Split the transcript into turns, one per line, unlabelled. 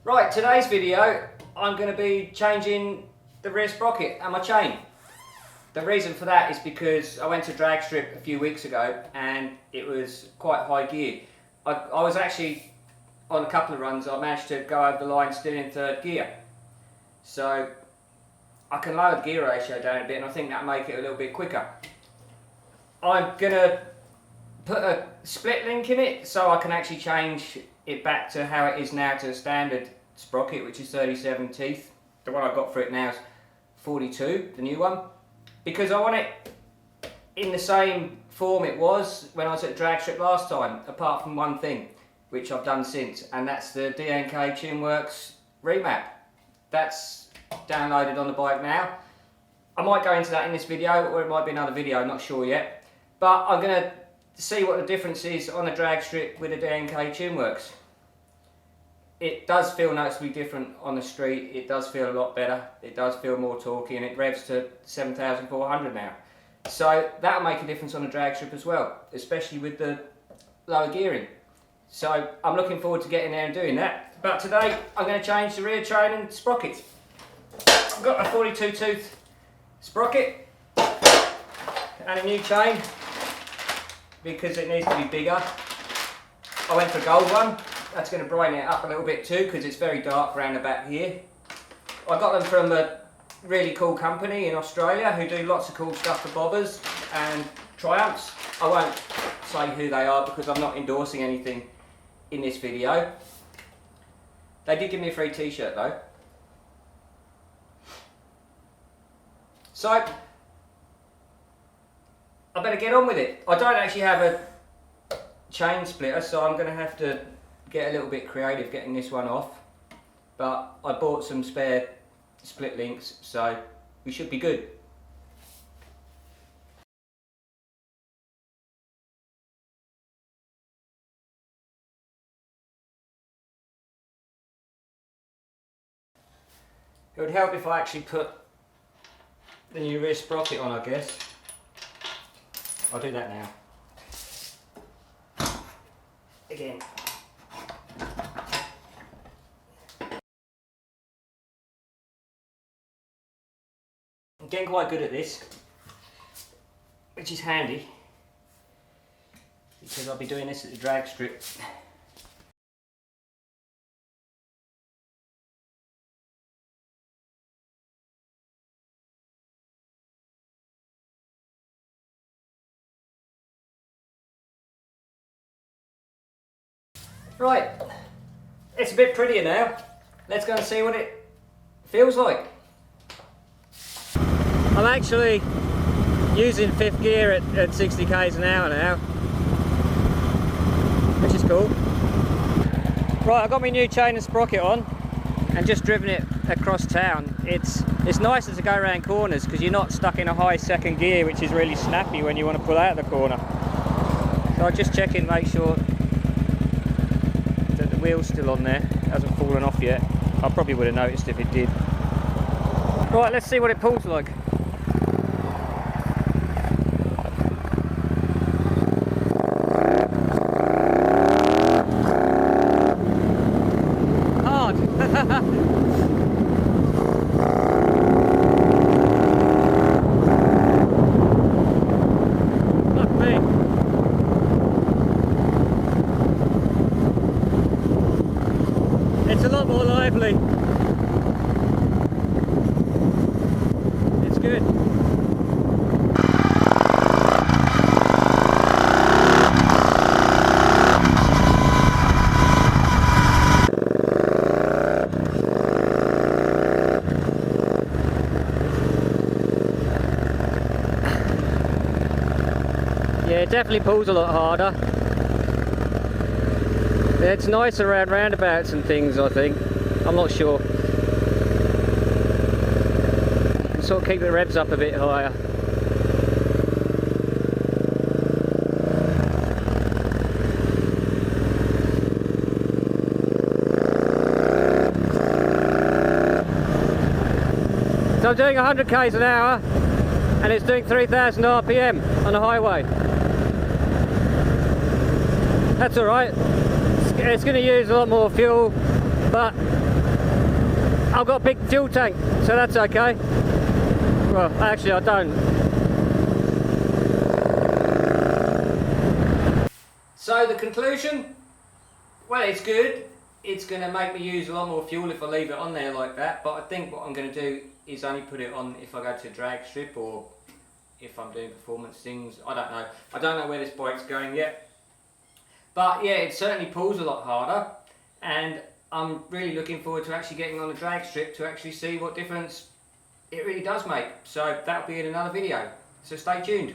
Right, today's video I'm going to be changing the rear sprocket and my chain. The reason for that is because I went to drag strip a few weeks ago and it was quite high gear. I was actually on a couple of runs, I managed to go over the line still in third gear. So I can lower the gear ratio down a bit and I think that'll make it a little bit quicker. I'm going to put a split link in it so I can actually change it back to how it is now to a standard sprocket, which is 37 teeth. The one I've got for it now is 42, the new one, because I want it in the same form it was when I was at drag strip last time, apart from one thing which I've done since, and that's the D&K Tunworks remap. That's downloaded on the bike now. I might go into that in this video, or it might be another video, I'm not sure yet, but I'm going to see what the difference is on a drag strip with a D&K Tunworks. It does feel noticeably different on the street, it does feel a lot better, it does feel more torquey, and it revs to 7,400 now. So that'll make a difference on a drag strip as well, especially with the lower gearing. So I'm looking forward to getting there and doing that. But today I'm going to change the rear chain and sprocket. I've got a 42 tooth sprocket and a new chain because it needs to be bigger. I went for a gold one. That's going to brighten it up a little bit too because it's very dark around the back here. I got them from a really cool company in Australia who do lots of cool stuff for bobbers and Triumphs. I won't say who they are because I'm not endorsing anything in this video. They did give me a free t-shirt though. So I better get on with it. I don't actually have a chain splitter, so I'm going to have to get a little bit creative getting this one off. But I bought some spare split links, so we should be good. It would help if I actually put the new rear sprocket on, I guess. I'll do that now. Again. I'm getting quite good at this, which is handy because I'll be doing this at the drag strip. Right, it's a bit prettier now. Let's go and see what it feels like. I'm actually using fifth gear at 60 k's an hour now, which is cool. Right, I've got my new chain and sprocket on and just driven it across town. It's nicer to go around corners because you're not stuck in a high second gear, which is really snappy when you want to pull out of the corner. So I'll just check in, make sure that the wheel's still on there, it hasn't fallen off yet. I probably would have noticed if it did. Right, let's see what it pulls like. Hard! Fuck me! It's a lot more lively. It's good. Yeah, it definitely pulls a lot harder. It's nice around roundabouts and things, I think. I'm not sure. Sort of keep the revs up a bit higher. So I'm doing 100 k's an hour and it's doing 3,000 RPM on the highway. That's alright. It's going to use a lot more fuel, but I've got a big fuel tank, so that's okay. Well, actually I don't. So the conclusion, well, it's good. It's going to make me use a lot more fuel if I leave it on there like that, but I think what I'm going to do is only put it on if I go to a drag strip or if I'm doing performance things. I don't know. I don't know where this bike's going yet. But yeah, it certainly pulls a lot harder, and I'm really looking forward to actually getting on a drag strip to actually see what difference it really does make. So that'll be in another video. So stay tuned.